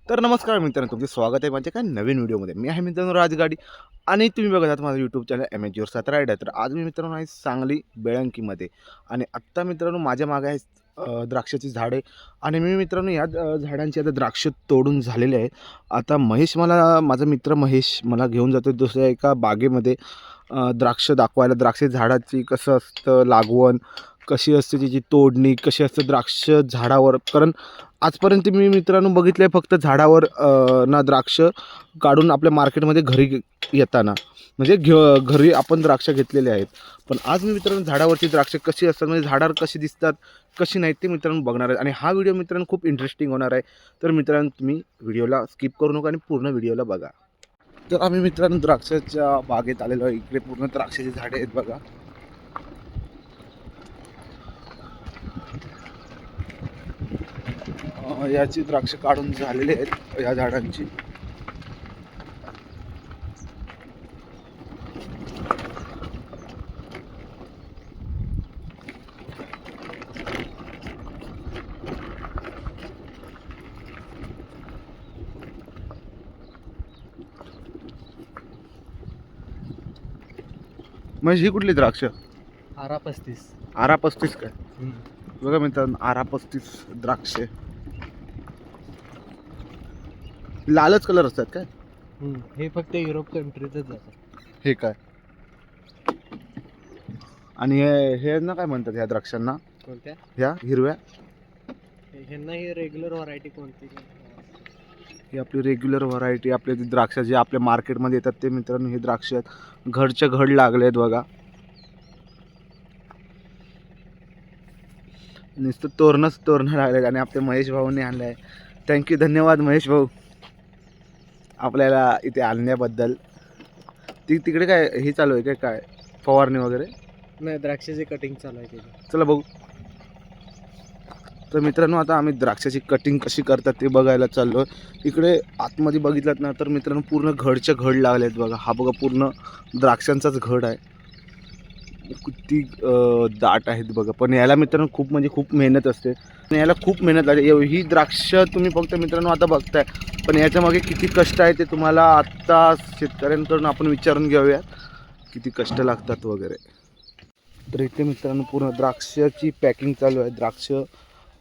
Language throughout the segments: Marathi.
तर नमस्कार मित्रांनो, तुमचे स्वागत आहे माझ्या काय नवीन व्हिडिओमध्ये. मी आहे मित्रांनो राजगाडी आणि तुम्ही बघत आहात माझं यूट्यूब चॅनल एमएचजीवर 17 राईड आहे. तर आज मी मित्रांनो आहे सांगली बेळंकीमध्ये आणि आत्ता मित्रांनो माझ्या मागे आहे द्राक्षाची झाडे आणि मी मित्रांनो या झाडांची आता द्राक्ष तोडून झालेले आहेत. आता माझा मित्र महेश मला घेऊन जातो दुसऱ्या एका बागेमध्ये द्राक्ष दाखवायला. द्राक्ष झाडाची कसं असतं लागवण, कशी असते त्याची तोडणी, कशी असते द्राक्ष झाडावर. कारण आजपर्यंत मी मित्रांनो बघितलं आहे फक्त झाडावर ना द्राक्ष काढून आपल्या मार्केटमध्ये घरी येताना, म्हणजे घरी आपण द्राक्ष घेतलेले आहेत. पण आज मी मित्रांनो झाडावरची द्राक्ष कशी असतात, म्हणजे झाडावर कशी दिसतात कशी नाहीत ते मित्रांनो बघणार आहे. आणि हा व्हिडिओ मित्रांनो खूप इंटरेस्टिंग होणार आहे. तर मित्रांनो तुम्ही व्हिडिओला स्किप करू नका आणि पूर्ण व्हिडिओला बघा. तर आम्ही मित्रांनो द्राक्षाच्या बागेत आलेलो आहे. इकडे पूर्ण द्राक्षाची झाडे आहेत बघा. याची द्राक्ष काढून झालेली आहेत या झाडांची. म्हणजे ही कुठली द्राक्ष? आरा 35. आरा 35 काय? बघा मित्रांनो, आरा 35 द्राक्ष लालच कलर असतात काय? हे फक्त युरोप कंट्रीतच जातात. हे काय? आणि हे ना काय म्हणतात ह्या द्राक्षांना? कोणत्या? ह्या हिरव्या? ह्यांना ही रेग्युलर व्हरायटी कोणती? ही आपली रेग्युलर व्हरायटी, आपले जे द्राक्ष जे आपल्या मार्केटमध्ये येतात ते मित्रांनो हे द्राक्ष आहेत. घडच्या घड लागले आहेत बघा. नुसतं तोरणं लागले आणि आपल्या महेश भाऊंनी आणलं आहे. थँक्यू, धन्यवाद महेश भाऊ आपल्याला इथे आणण्याबद्दल. तिकडे काय हे चालू आहे काय फवारणी वगैरे? नाही, द्राक्षाची कटिंग चालू आहे त्याची. चला बघू. तर मित्रांनो आता आम्ही द्राक्षाची कटिंग कशी करतात ते बघायला चाललो. इकडे आतमध्ये बघितलात ना तर मित्रांनो पूर्ण घडच्या घड लागले आहेत बघा. हा बघा पूर्ण द्राक्षांचाच घड आहे. किती दाट आहेत बघा. पण याला मित्रांनो खूप म्हणजे खूप मेहनत असते आणि याला खूप मेहनत लागते. ही द्राक्ष तुम्ही फक्त मित्रांनो आता बघताय, पण याच्या मागे किती कष्ट आहे ते तुम्हाला आत्ता शेतकऱ्यांकडून आपण विचारून घेऊया किती कष्ट लागतात वगैरे. तर इथे मित्रांनो पूर्ण द्राक्षाची पॅकिंग चालू आहे. द्राक्ष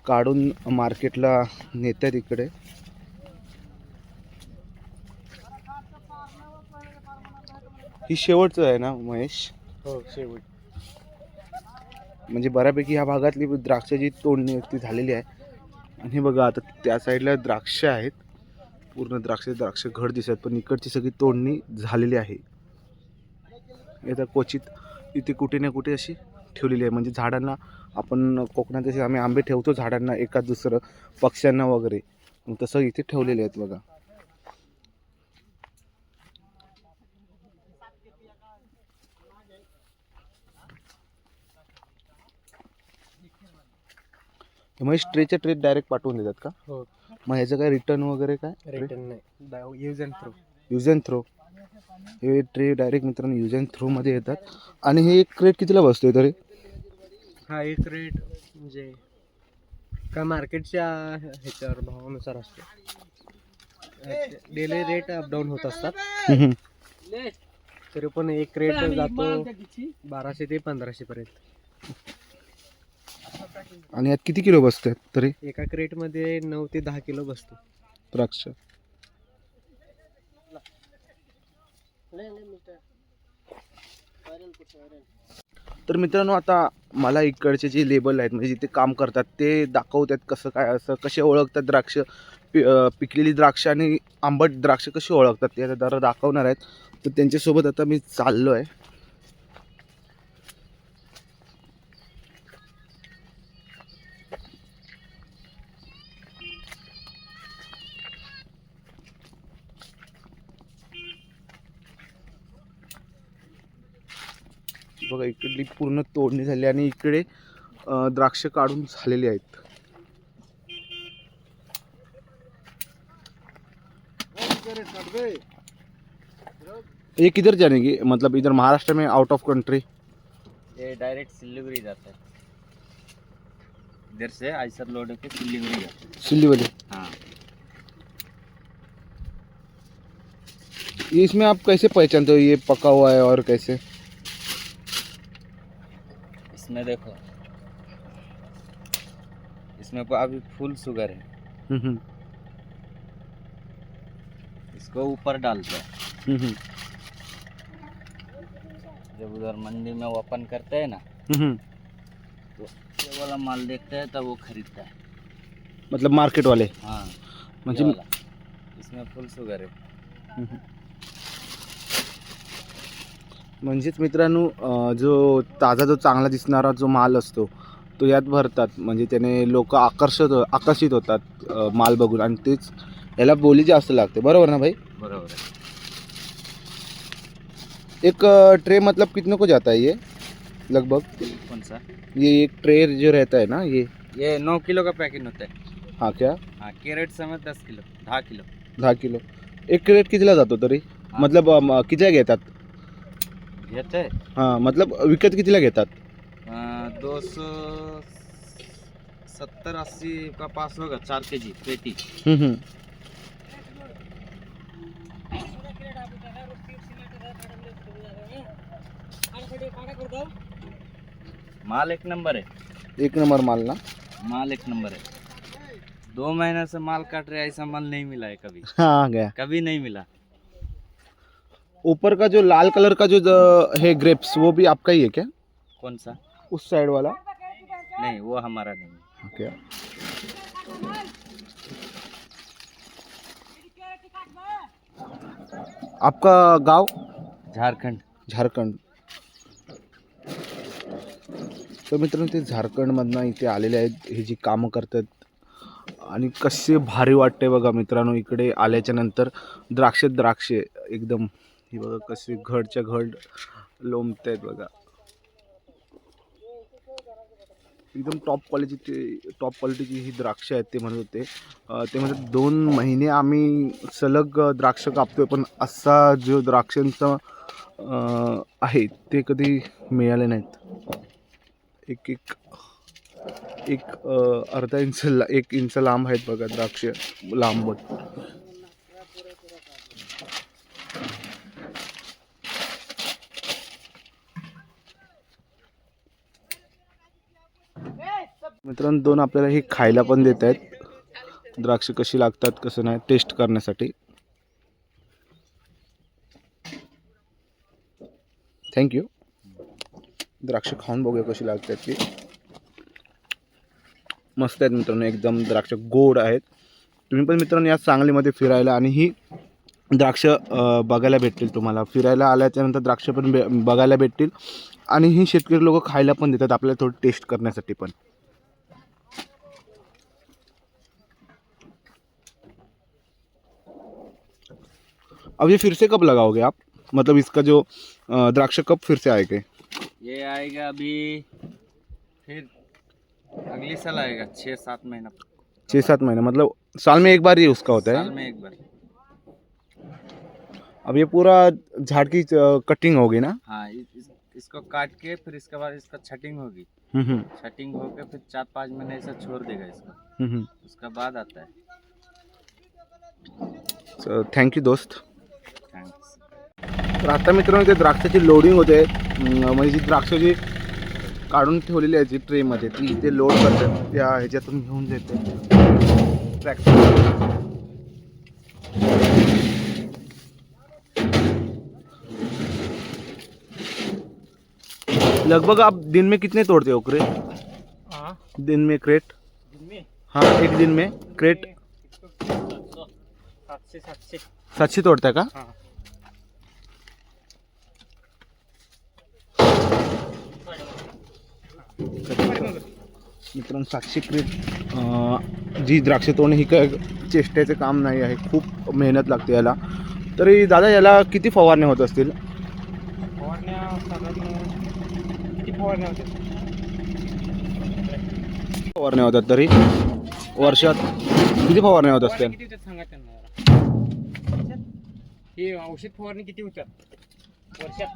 काढून मार्केटला नेतात इकडे. ही शेवटचं आहे ना महेश? हो, शेवट. म्हणजे बऱ्यापैकी ह्या भागातली द्राक्षाची तोडणी ती झालेली आहे. आणि बघा आता त्या साईडला द्राक्ष आहेत, पूर्ण द्राक्ष घड दिसत, पण इकडची सगळी तोडणी झालेली आहे. आता क्वचित इथे कुठे ना कुठे अशी ठेवलेली आहे. म्हणजे झाडांना आपण कोकणात जसे आम्ही आंबे ठेवतो झाडांना एकाच दुसरं पक्ष्यांना वगैरे, तसं इथे ठेवलेले आहेत बघा. मग ट्रेच्या ट्रेत डायरेक्ट पाठवून देतात का? हो. मग ह्याचं काय रिटर्न वगैरे काय? रिटर्न नाही, use and throw. Use and throw. हे ट्रे डायरेक्ट मित्रांनो यूज अँड थ्रोमध्ये येतात. आणि हे एक क्रेट कितीला बसतोय तरी? हा एक रेट म्हणजे का मार्केटच्या ह्याच्यावर भावानुसार असतो. डेली रेट अपडाऊन होत असतात. तरी पण एक रेट जातो 1200 ते 1500 पर्यंत. आणि यात किती किलो बसतात तरी? एका क्रेट मध्ये 9 ते 10 किलो बसतो द्राक्ष. तर मित्रांनो आता मला इकडचे जे लेबल आहेत म्हणजे जिथे काम करतात ते दाखवतात कसं काय असं, कसे ओळखतात द्राक्ष, पिकलेली द्राक्ष आणि आंबट द्राक्ष कशी ओळखतात ते आता जरा दाखवणार आहेत. तर त्यांच्यासोबत आता मी चाललो आहे. बघा इकडली पूर्ण तोडणी झाली आणि इकडे द्राक्ष काढून झालेली आहेत. ये किधर जाने की मतलब इधर महाराष्ट्र में आउट ऑफ कंट्री? ये डायरेक्ट सिलीगुड़ी जाता है, इधर से आइसर लोड के सिलीगुड़ी जाता है। सिल्ली वाले. हाँ, ये इसमें आप कैसे पहचानते हो ये पका हुआ है और कैसे? इसमें देखो, इसमें अभी फुल शुगर है, हम्म, इसको ऊपर डालते हैं। हम्म, जब उधर मंडी में ओपन करते हैं ना, हम्म। तो ये वाला माल देखते हैं तब वो खरीदता है। मतलब मार्केट वाले? हाँ, म्हणजे ये वाला, इसमें फुल शुगर है। म्हणजेच मित्रांनो जो ताजा जो चांगला दिसणारा जो माल असतो तो यात भरतात, म्हणजे त्याने लोक आकर्षित होतात माल बघून, आणि तेच याला बोली जास्त लागते. बरोबर ना भाई? बरोबर है। एक ट्रे मतलब कितने को जाता है ये लगभग? कौन सा? ये एक ट्रे जो रहता है ना ये 9 किलो का पैकेट होता है। हाँ क्या? हाँ, कैरेट समेत 10 किलो, 10 किलो। 10 किलो. एक क्रेट कितीला जातो तरी? मतलब कितीला घेतात? घेते हां, मतलब विकत कितीला घेतात? 270-80 का पास होगा, 4 केजी पेटी। हम्म. माल एक नंबर है, एक नंबर माल ना? माल एक नंबर है। 2 महीने से माल काट रहे, ऐसा माल नहीं मिला है कभी, हाँ गया. कभी नहीं मिला। ऊपर का जो लाल कलर का जो है ग्रेप्स, वो भी आपका ही है क्या? कौन सा? उस साइड वाला? नहीं, वो हमारा नहीं है। क्या? आपका गाव? झारखंड। झारखंड. तर मित्रांनो ते झारखंडमधनं इथे आलेले आहेत, हे जी कामं करतात, आणि कसे भारी वाटते बघा मित्रांनो इकडे आल्याच्या नंतर. द्राक्षे एकदम, ही बघा कसे घडच्या घड लोंबत आहेत बघा. एकदम टॉप क्वालिटीची ही द्राक्ष आहेत. ते म्हणत होते ते म्हणतात 2 महिने आम्ही सलग द्राक्ष कापतोय, पण असा जो द्राक्षांचा आहे ते कधी मिळाले नाहीत. एक अर्धा इंच 1 इंच लांब आहेत बघा द्राक्ष, लांबट. मित्रांनो 2 आपल्याला हे खायला पण देत आहेत. द्राक्ष कशी लागतात कसं नाही टेस्ट करण्यासाठी. थँक्यू. द्राक्ष खाऊन बघूया कशी लागतात ती. मस्त आहेत मित्रांनो, एकदम द्राक्ष गोड आहेत. तुम्ही पण मित्रांनो या सांगलीमध्ये फिरायला, आणि ही द्राक्ष बघायला भेटतील तुम्हाला. फिरायला आल्याच्यानंतर द्राक्ष पण बघायला भेटतील, आणि ही शेतकरी लोक खायला पण देतात आपल्याला, थोडी टेस्ट करण्यासाठी पण. अब ये फिर से कब लगाओगे आप? मतलब इसका जो द्राक्ष कब फिर से आएगा? ये आएगा अभी, फिर अगली साल आएगा, 6-7 महीना। 6-7 महीने, मतलब साल में एक बार ही उसका होता है? साल में एक बार। अब ये पूरा झाड़ की कटिंग होगी ना? हाँ, इसको काट के फिर इसके बाद इसका छटिंग होगी। हम्म. छटिंग होके फिर 4-5 महीने ऐसा छोड़ देगा इसको, उसका बाद आता है। थँक्यू दोस्त. थैंक्स। तर आता मित्रांनो ते द्राक्षाची लोडिंग होते, म्हणजे जी द्राक्ष जी काढून ठेवलेली आहे जी ट्रेमध्ये, ती ते लोड करतात. त्या ह्याच्यातून घेऊन जाते ट्रॅक्टर. लगभग आप दिन में कितने तोड़ते हो क्रेट? दिन में क्रेट? हाँ, एक दिन में क्रेट 700 तोड़ता है का? मित्रांनो 700 क्रेट जी द्राक्ष तोडणे ही काय चेष्टेचे काम नाही आहे, खूप मेहनत लागते याला. तरी दादा याला किती फवारण्या होत असतील? फवारण्या होतात तरी वर्षात किती फवारण्या होत असतील? हे औषध फवारणी किती होतात वर्षात?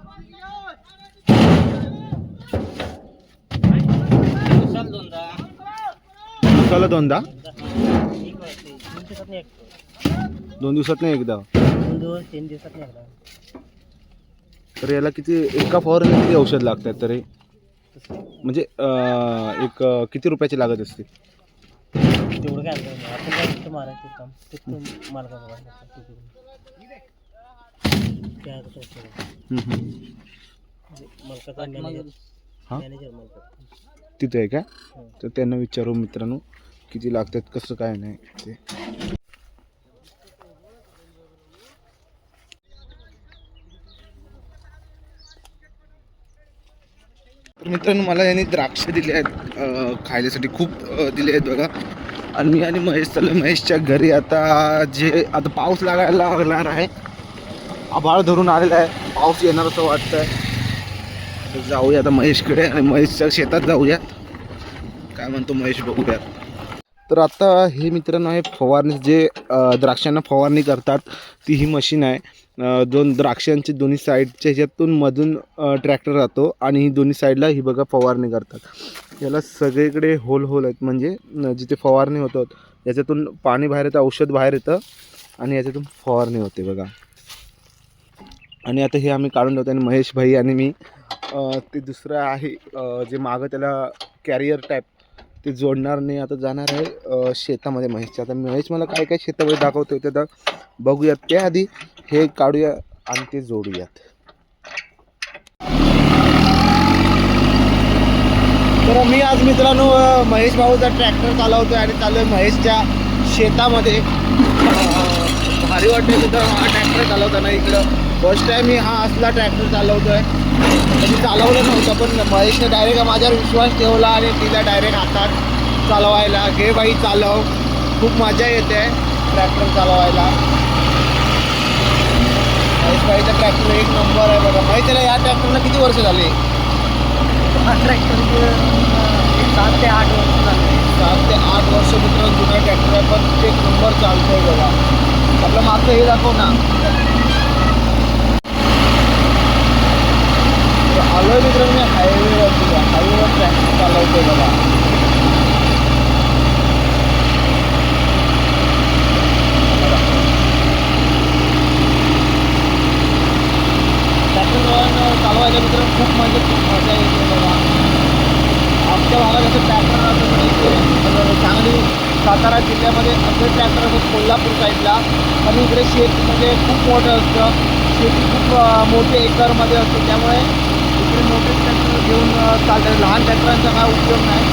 दिवसाला 2दा? 2 दिवसात नाही एकदा. 2-3 दिवसात निघाला. तर याला किती एका फवारणीला किती औषध लागतात तरी म्हणजे एक किती रुपयाची लागत असते? तेवढं काय नाही आपण काय फक्त मारायचं काम फक्त मालका बघायचं त्या मालकाचा हां मॅनेजर मालका तिथे आहे का? तर त्यांना विचारू मित्रांनो किती लागतात कसं काय नाही ते. तर मित्रांनो मला यांनी द्राक्ष दिले आहेत खायल्यासाठी खूप दिले आहेत बघा. आणि मी आणि महेश चाललो महेशच्या घरी. आता पाऊस लागायला लागणार आहे. आभाळ धरून आलेला आहे, पाऊस येणार असं वाटतंय. तर जाऊया आता महेशकडे आणि महेशच्या शेतात जाऊया. काय म्हणतो महेश बघूया. तर आता हे मित्रांनो आहे फवारणी जे द्राक्षांना फवारणी करतात ती ही मशीन आहे. दोन द्राक्षांची दोन्ही साईडच्या ह्याच्यातून मधून ट्रॅक्टर जातो आणि ही दोन्ही साईडला ही बघा फवारणी करतात. याला सगळीकडे होल आहेत म्हणजे जिथे फवारणी होतात याच्यातून पाणी बाहेर येतं, औषध बाहेर येतं आणि याच्यातून फवारणी होते बघा. आणि आता हे आम्ही काढून ठेवतो आणि महेश भाई आणि मी ते दुसरं आहे जे मागं त्याला कॅरियर टाईप ते जोडणार नाही. आता जाणार आहे शेतामध्ये महेशच्या. आता महेश मला काय काय शेतामध्ये दाखवतो ते आता बघूयात. त्याआधी हे काढूया आणि ते जोडूयात. तर मी आज मित्रांनो महेश भाऊचा ट्रॅक्टर चालवतो आहे आणि चालू आहे महेशच्या शेतामध्ये. भारी वाटते मित्रांनो हा ट्रॅक्टर चालवताना. इकडं फर्स्ट टाईम मी हा असला ट्रॅक्टर चालवतो आहे. मी चालवलं नव्हतं पण महेशने डायरेक्ट माझ्यावर विश्वास ठेवला आणि तिला डायरेक्ट हातात चालवायला. घे बाई चालव, खूप मजा येते ट्रॅक्टर चालवायला. महेश बाईचा ट्रॅक्टर एक नंबर आहे बघा. महेश त्याला या ट्रॅक्टरला किती वर्ष झाले? हा ट्रॅक्टर 7 ते 8 वर्ष झाले. 7 ते 8 वर्ष मित्रांनो जुना ट्रॅक्टर आहे पण एक नंबर चालतोय बघा. आपलं मागचं हे दाखव ना. आलोय मित्रांनो मी हायवेवर ट्रॅक्टर चालवतोय बघा. ट्रॅक्टर चालवायला मित्रांनो खूप मजा येते बघा. आमच्या भागात असं ट्रॅक्टर राहतं पण इथे सांगली सातारा जिल्ह्यामध्ये असं ट्रॅक्टर असतं कोल्हापूर साईडला. आणि इकडे शेत म्हणजे खूप मोठं असतं, शेती खूप मोठे एकरमध्ये असते त्यामुळे इकडे मोठे ट्रॅक्टर घेऊन चालतात. लहान ट्रॅक्टरांचा काय उपयोग नाही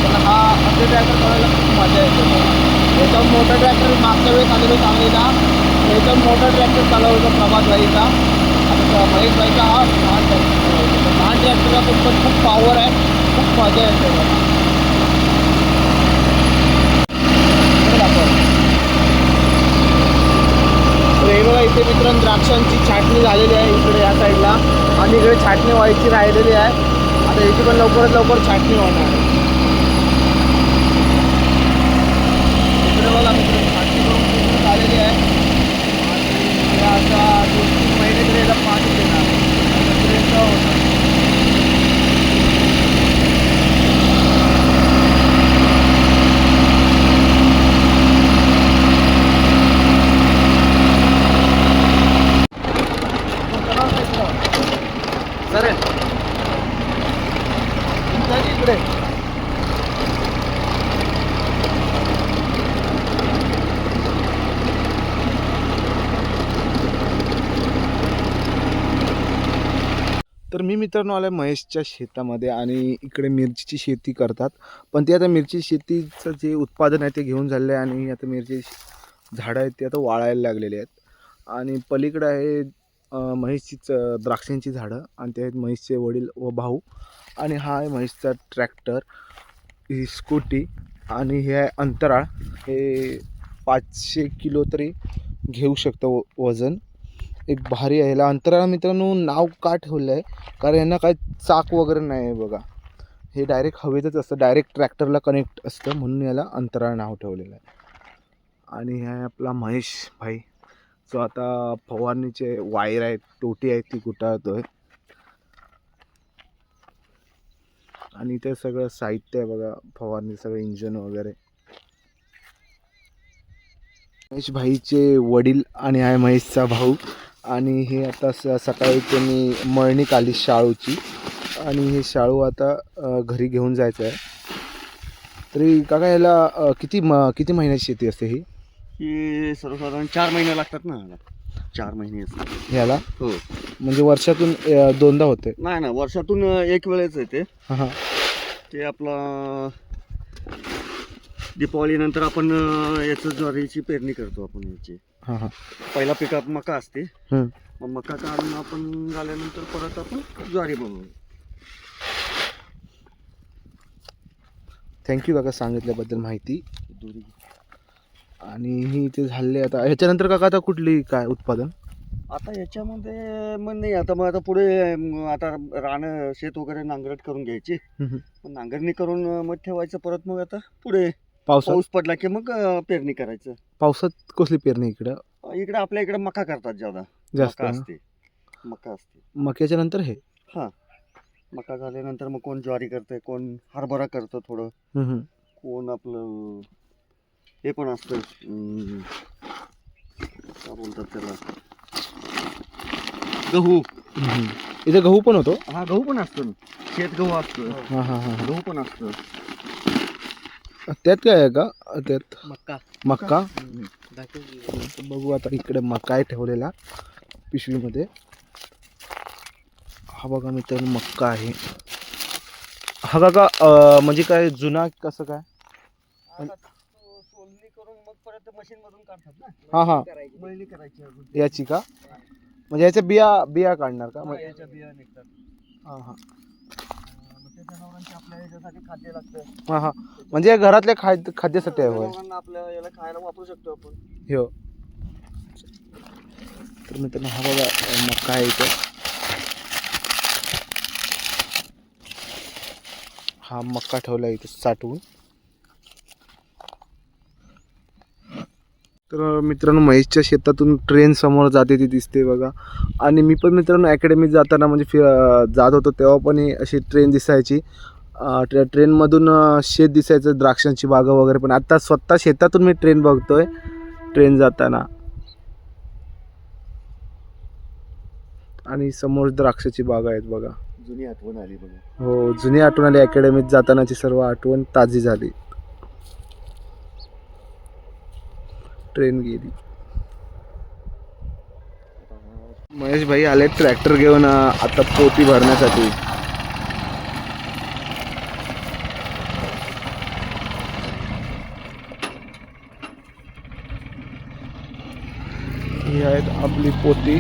पण हा असे ट्रॅक्टर चालवायला खूप मजा येते बघा. याच्यावर मोठा ट्रॅक्टर मागच्या वेळेस आलेलो सांगलीला, याच्यावर मोठा ट्रॅक्टर चालवतो प्रभात भाईचा. आता महेश भाईचा हा लहान ट्रॅक्टर. लहान ट्रॅक्टरला पण खूप पॉवर आहे, खूप मजा येते बघा. हे बघा इथे मित्रांनो द्राक्षांची छाटणी झालेली आहे इकडे या साईडला आणि इकडे छाटणी व्हायची राहिलेली आहे. आता याची पण लवकरात लवकर छाटणी होणार आहे. इकडे बघा मित्रांनो छाटणी करून पूर्ण झालेली आहे आणि आता 2-3 महिने तरी याला पाणी देणार होणार. इकडे तर मी मित्रांनो आलो महेशच्या शेतामध्ये आणि इकडे मिरचीची शेती करतात. पण ते आता मिरची शेतीचं जे उत्पादन आहे ते घेऊन झालेलं आहे आणि आता मिरची झाडं आहेत ते आता वाळायला लागलेले आहेत. आणि पलीकडे आहे महेशचीच द्राक्षांची झाडं आणि ते आहेत महेशचे वडील व भाऊ. आणि हा आहे महेशचा ट्रॅक्टर, ही स्कूटी आणि हे आहे अंतराळ. हे 500 किलो तरी घेऊ शकतं वजन. एक भारी आहे. याला अंतराळ मित्रांनो नाव का ठेवलं आहे कारण यांना काय चाक वगैरे नाही आहे बघा. हे डायरेक्ट हवेतच असतं, डायरेक्ट ट्रॅक्टरला कनेक्ट असतं म्हणून याला अंतराळ नाव ठेवलेलं आहे. आणि हे आहे आपला महेश भाई जो आता फवारणीचे वायर आहेत, टोटी आहेत ती गुटाळतोय. आणि इथे सगळं साहित्य आहे बघा फवारणी, सगळं इंजन वगैरे. महेश भाईचे वडील आणि आहे महेशचा भाऊ. आणि हे आता सकाळी त्यांनी मळणी काढली शाळूची आणि हे शाळू आता घरी घेऊन जायचं आहे. तरी काका याला किती महिन्याची शेती असते ही ही सर्वसाधारण 4 महिने लागतात ना. 4 महिने असतात ह्याला? हो. म्हणजे वर्षातून दोनदा होते? नाही ना, वर्षातून एक वेळेच येते. हां हां. ते आपला दीपावलीनंतर आपण याचं ज्वारीची पेरणी करतो आपण याची. हां हां. पहिला पिकात मका असते. हं. मग मका काढून आपण झाल्यानंतर परत आपण ज्वारी बनवू. थँक्यू काका सांगितल्याबद्दल माहिती. आणि ही ते झाले आता ह्याच्यानंतर काका आता कुठली काय उत्पादन? आता याच्यामध्ये मग नाही, आता मग आता पुढे आता रानं शेत वगैरे नांगरट करून घ्यायची. मग नांगरणी करून मग ठेवायचं. परत मग आता पुढे पावसात? पाऊस पडला की मग पेरणी करायचं. पावसात कसली पेरणी इकडं? इकडे आपल्या इकडे मका करतात जास्त मका ना? असते. मका असते. मक्याच्या नंतर हे? हां, मका झाल्यानंतर मग कोण ज्वारी करतंय, कोण हरभरा करतं थोडं, हं, हं. कोण आपलं हे पण असतं, काय बोलतात त्याला, गहू. हं, हं. इथे गहू पण होतो? हा, गहू पण असतं. शेत गहू असतं, हां हां हां. गहू पण असतं. त्यात काय आहे का त्यात? मक्का. मक्का? दाखव. तर बघू आता इकडे मका आहे ठेवलेला पिशवीमध्ये. हा बघा मित्रांनो मक्का आहे. हा काका म्हणजे काय जुना कसं काय? आता सोलणी करून मग परत मशीन मधून काढतात ना. हां हां. मळणी करायची अजून. याची का? म्हणजे याच्या बिया काढणार का? हा, याच्या बिया निघतात. हां हां. मग ते जनावरांचे आपल्या याच्यासाठी खाद्य लागतं. हां हां. म्हणजे घरातल्या खाद्यासाठी आहे होय? जनावरांना आपल्या याला खायला वापरू शकतो आपण. हो. तर मित्रांनो हा बघा मक्का आहे इथं. हा मक्का ठेवला इथं साठवून. तर मित्रांनो महेशच्या शेतातून ट्रेन समोर जाते ती दिसते बघा. आणि मी पण मित्रांनो अकॅडमीत जाताना म्हणजे जात होतो तेव्हा पण अशी ट्रेन दिसायची. ट्रेनमधून शेत दिसायचं, द्राक्षांची बागं वगैरे. पण आता स्वतः शेतातून मी ट्रेन बघतोय, ट्रेन जाताना. आणि समोर द्राक्षाची बाग आहेत बघा. जुनी आठवण आली बघा. हो, जुनी आठवण आली. अकॅडमीत जातानाची सर्व आठवण ताजी झाली. ट्रेन गेली. महेश भाई आले ट्रॅक्टर घेऊन आता पोती भरण्यासाठी. ही आहेत आपली पोती.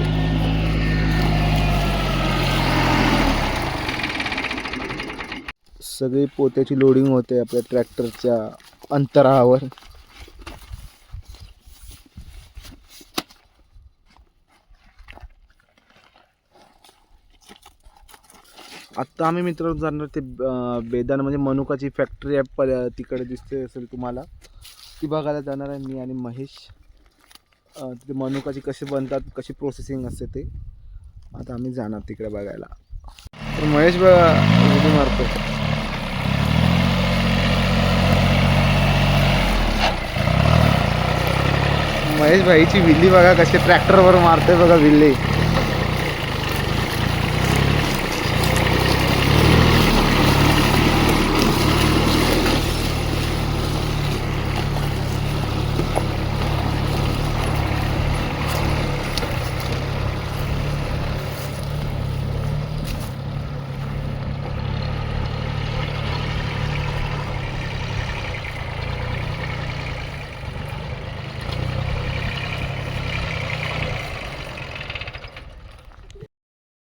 सगळी पोत्याची लोडिंग होते आपल्या ट्रॅक्टरच्या अंतरावर. आत्ता आम्ही मित्र जाणार ते बेदाण म्हणजे मनुकाची फॅक्टरी आहे तिकडे दिसते असेल तुम्हाला, ती बघायला जाणार आहे मी आणि महेश. तिथे मनुकाची कशी बनतात, कशी प्रोसेसिंग असते ते आता आम्ही जाणार तिकडे बघायला. तर महेश उडी मारतो. महेश भाईची विल्ली बघा कशी ट्रॅक्टरवर मारते बघा विल्ली.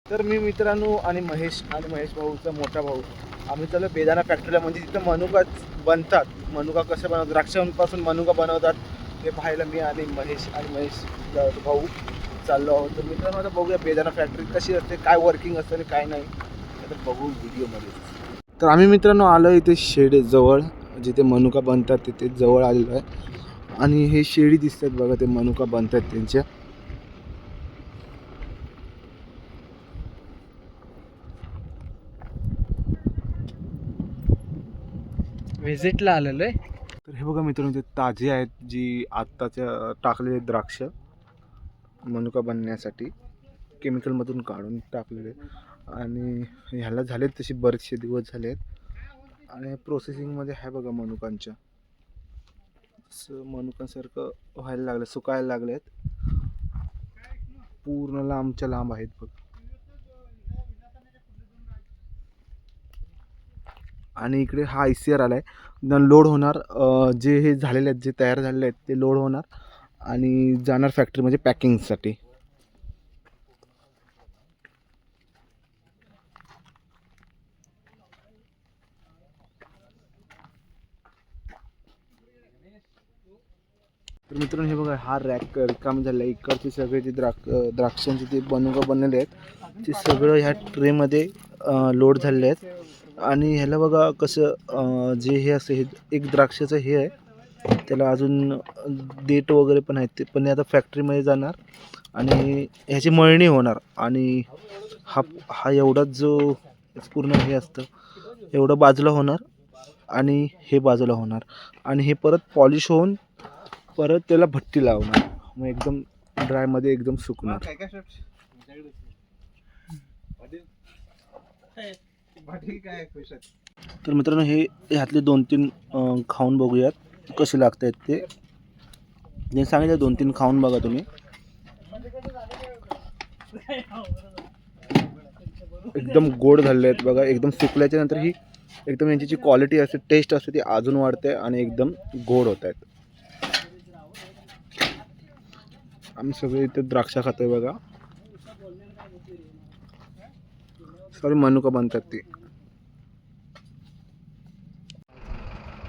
तर मी मित्रांनो आणि महेश भाऊचा मोठा भाऊ आम्ही चाललो बेदाणा फॅक्टरीला. म्हणजे तिथं मनुका बनतात. मनुका कसं बनवतात, द्राक्षांपासून मनुका बनवतात ते पाहायला मी आणि महेश भाऊ चाललो आहोत. तर मित्रांनो आता बघूया बेदाणा फॅक्टरी कशी असते, काय वर्किंग असतं आणि काय नाही, आता बघू व्हिडिओमध्ये. तर आम्ही मित्रांनो आलो इथे शेडजवळ जिथे मनुका बनतात तिथे जवळ आलेलो आहे. आणि हे शेळी दिसतात बघा, ते मनुका बनतात त्यांच्या. व्हिजिटला आलेलो आहे. तर हे बघा मित्रांनो, ते ताजे आहेत जी आत्ताच्या टाकलेले द्राक्ष मनुका बनण्यासाठी केमिकलमधून काढून टाकलेले, आणि ह्याला झालेत तसे बरेचसे दिवस झाले आहेत. आणि प्रोसेसिंगमध्ये आहे बघा मनुकांच्या, मनुकांसारखं व्हायला लागलं, सुकायला लागलेत, पूर्ण लांबच्या लांब आहेत बघ. आणि इकडे हा ICR आलाय, लोड होणार, जे हे झालेले आहेत, जे तयार झालेले आहेत ते लोड होणार आणि जाणार फॅक्टरीमध्ये पॅकिंगसाठी. तर मित्रांनो, हे बघा, हा रॅक रिकामी झालेला आहे. इकडचे सगळे जे द्राक्षांचे ते मनुका बनलेले आहेत ते सगळं ह्या ट्रेमध्ये लोड झालेले आहेत. आणि ह्याला बघा कसं जे हे असं हे एक द्राक्षाचं हे आहे, त्याला अजून देठ वगैरे पण आहेत, ते पण आता फॅक्टरीमध्ये जाणार आणि ह्याची मळणी होणार. आणि हा एवढाच जो पूर्ण हे असतं एवढं बाजूला होणार आणि हे बाजूला होणार, आणि हे परत पॉलिश होऊन परत त्याला भट्टी लावणार, मग एकदम ड्रायमध्ये एकदम सुकणार. तर मित्रांनो, हे ह्यातले 2-3 खाऊन बघूयात कसे लागत आहेत ते. जे सांगितलं 2-3 खाऊन बघा तुम्ही. एकदम गोड झालेले आहेत बघा, एकदम सुकल्याच्या नंतर ही एकदम यांची जी क्वालिटी असते, टेस्ट असते, ती अजून वाढते आणि एकदम गोड होत आहेत. आम्ही सगळे इथे द्राक्ष खातोय बघा, सॉरी मनुका बनतात ती.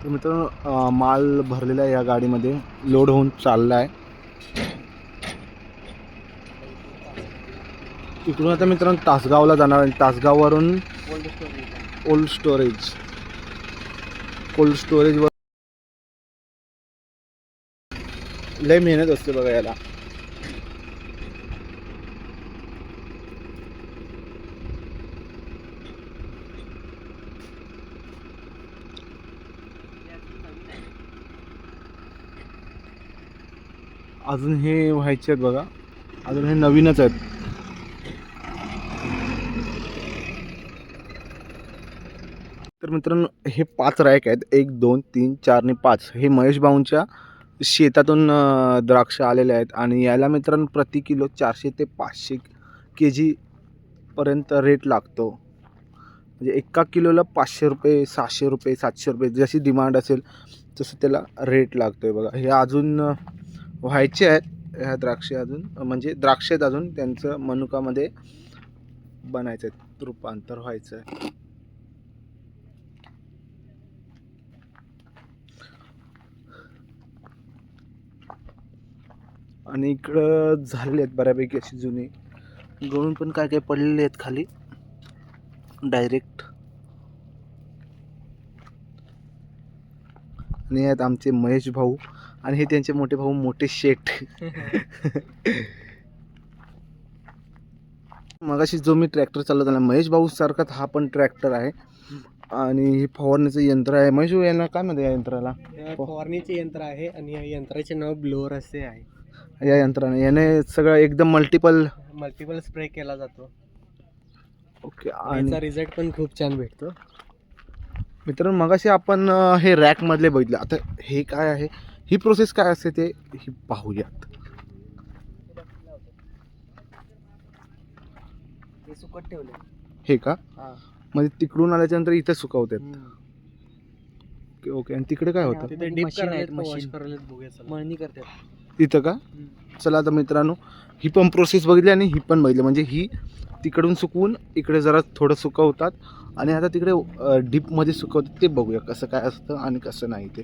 तर मित्रांनो, माल भरलेला आहे या गाडीमध्ये, लोड होऊन चालला आहे. इकडून आता मित्रांनो तासगावला जाणार आणि तासगाववरून कोल्ड स्टोरेजवर लय मेहनत असते बघा याला. अजून हे व्हायचे आहेत बघा, अजून हे नवीनच आहेत. तर मित्रांनो, हे 5 रॅक आहेत, 1 2 3 4 आणि 5. हे महेश भाऊंच्या शेतातून द्राक्ष आलेले आहेत. आणि याला मित्रांनो प्रति किलो 400 ते 500 kg पर्यंत रेट लागतो. म्हणजे एका किलोला 500 रुपये, 600 रुपये, 700 रुपये, जशी डिमांड असेल तसं त्याला रेट लागतो आहे बघा. हे अजून व्हायचे आहेत, ह्या द्राक्षे अजून, म्हणजे द्राक्ष आहेत अजून, त्यांचं मनुकामध्ये बनायचं आहे, रूपांतर व्हायचं आहे. आणि इकडं झालेले आहेत बऱ्यापैकी अशी जुनी, गळून पण काय काय पडलेले आहेत खाली डायरेक्ट. आणि आहेत आमचे महेश भाऊ, आणि हे त्यांचे मोठे भाऊ मोठे शेठ. मगाशी जो मी ट्रॅक्टर चालवताना महेश भाऊ सारखाच हा पण ट्रॅक्टर आहे. आणि हे फवारणीचं यंत्र आहे. महेश भाऊ, यांना काय म्हणते या यंत्राला? फवारणीचे यंत्र आहे आणि या यंत्राचे नाव ब्लोअर असे आहे. या यंत्राने याने सगळं एकदम मल्टिपल स्प्रे केला जातो. ओके. आणि आणि रिझल्ट पण खूप छान भेटतो. मित्रांनो, मगाशी आपण हे रॅक मधले बघितलं, आता हे काय आहे, ही प्रोसेस काय असते ते ही पाहूयात. ते सुकत ठेवले. हे का? हा. म्हणजे तिकडून आल्याच्या नंतर इथे सुकवतात. Okay okay. आणि तिकडे काय होतं? तिथे डीप करायला मशीन मळणी करतात तिथं का? चला आता मित्रांनो, ही पण प्रोसेस बघितली आणि ही पण बघितली. म्हणजे ही तिकडून सुकवून इकडे जरा थोडं सुकवतात आणि आता तिकडे डीपमध्ये सुकवतात, ते बघूया कसं काय असतं आणि कसं नाही ते.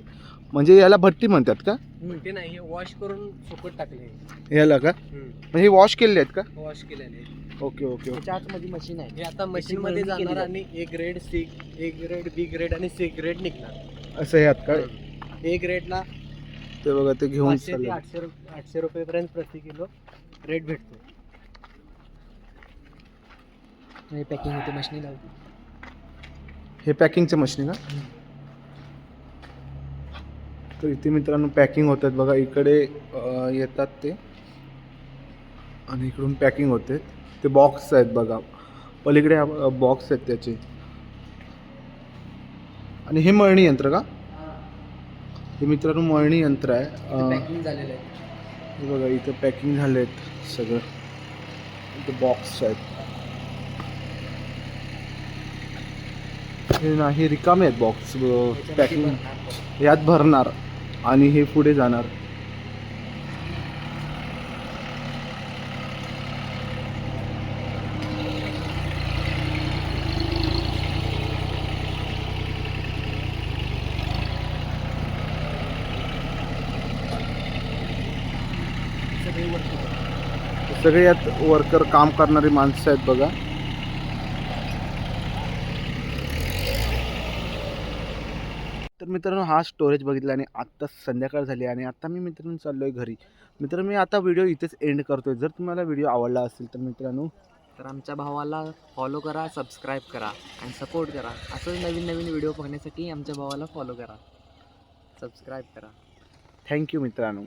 म्हणजे याला भट्टी म्हणतात का? भट्टी नाही, वॉश करून सुकत टाकले याला का? म्हणजे हे वॉश केलेले आहेत का? वॉश केलेले. Okay okay okay. मध्ये मशीन आहे. हे आता मशीन मध्ये जाणार आणि A grade, A grade, B grade आणि C ग्रेड निघणार. असं हे आहेत का? A ग्रेडला ते बघा, ते घेऊन 500 ते 800 रुपयेपर्यंत प्रति किलो रेट भेटतो. पॅकिंग होते मशीन लावते. हे पॅकिंगचं मशीन का? तर इथे मित्रांनो पॅकिंग होतात बघा. इकडे येतात ते आणि इकडून पॅकिंग होते. ते बॉक्स आहेत बघा, पलीकडे बॉक्स आहेत त्याचे. आणि हे मळणी यंत्र का? हे मित्रांनो मळणी यंत्र आहे. पॅकिंग झालेलं आहे. हे बघा इथं पॅकिंग झाले आहेत सगळं. इथं बॉक्स आहेत. हे नाही रिकामे आहेत बॉक्स. पॅकिंग यात भरणार आणि हे पुढे जाणार. सगळे यात वर्कर काम करणारी माणसं आहेत बघा. तर मित्रांनो हा स्टोरेज बघितला आणि आत्ता संध्याकाळ झाली आणि आता मी मित्रांनो चाललो आहे घरी. मित्रांनो मी आता व्हिडिओ इथेच एंड करतोय. जर तुम्हाला व्हिडिओ आवडला असेल तर मित्रांनो तर आमच्या भावाला फॉलो करा, सबस्क्राईब करा आणि सपोर्ट करा. असंच नवीन नवीन व्हिडिओ बघण्यासाठी आमच्या भावाला फॉलो करा, सबस्क्राईब करा. थँक्यू मित्रांनो.